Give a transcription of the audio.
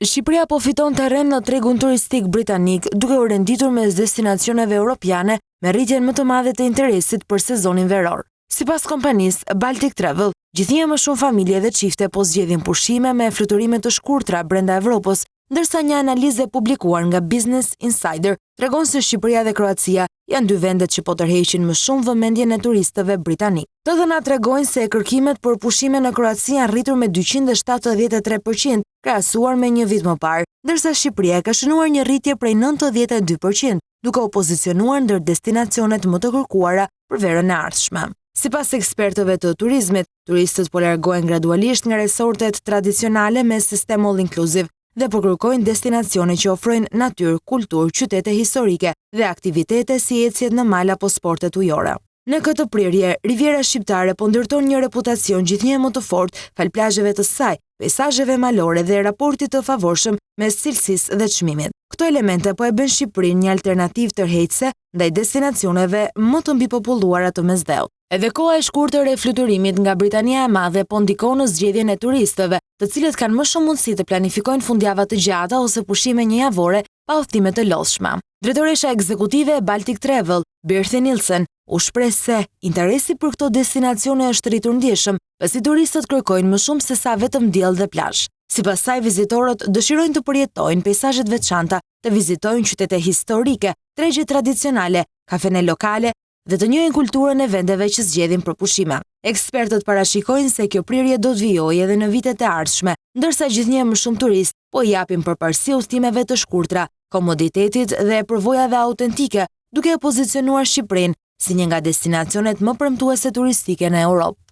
Shqipëria po fiton terren në tregun turistik britanik, duke u renditur mes destinacioneve europiane me rritjen më të madhe të interesit për sezonin veror. Sipas kompanisë Baltic Travel, gjithnjë më shumë familje dhe çifte po zgjedhin pushime me fluturime të shkurtra brenda Evropës, ndërsa një analizë e publikuar nga Business Insider tregon se Shqipëria dhe Kroacia janë dy vendet që po tërheqin më shumë vëmendjen e turistëve britanik. Të dhënat tregojnë se kërkimet për pushime në Kroaci janë rritur me 273%, krahasuar me një vit më parë, ndërsa Shqipëria ka shënuar një rritje prej 92%, duke u pozicionuar ndër destinacionet më të kërkuara për verën e ardhshme. Sipas ekspertëve të turizmit, turistët po largohen gradualisht nga resortet tradicionale me sistem all inclusive dhe po kërkojnë destinacione që ofrojnë natyrë, kulturë, qytete historike dhe aktivitete si ecjet në mal apo sportet ujore. Në këtë prirje, Riviera Shqiptare po ndërton një reputacion gjithnjë më të fortë fal plazheve të saj, peizazheve malore dhe raportit të favorshëm mes cilësisë dhe çmimit. Këto elemente po e bën Shqipërinë një alternativë tërheqëse ndaj destinacioneve më të mbipopulluara të mesdhellë. Edhe koha e shkurtër e fluturimit nga Britania e Madhe po ndikon në zgjedhjen e turistëve, të cilët kanë më shumë mundësi të planifikojnë fundjava të gjata ose pushime njëjavore pa udhtime të lodhshme. Drejtoresha ekzekutive e Baltic Travel, Birthe Nilsen, u shpreh se interesi për këto destinacione është rritur ndjeshëm, pasi turistët kërkojnë më shumë se sa vetëm diell dhe plazh. Sipas saj, vizitorët dëshirojnë të përjetojnë peizazhe të veçanta, të vizitojnë qytete historike, tregje tradicionale, kafene lokale dhe të njohin kulturën e vendeve që zgjedhin për pushime. Ekspertët parashikojnë se kjo prirje do të vijojë edhe në vitet e ardhshme, ndërsa gjithnjë më shumë turistë po japin përparësi udhëtimeve të shkurtra, komoditetit dhe përvojave autentike, duke e pozicionuar Shqipërinë si një nga destinacionet më premtuese turistike në Europë.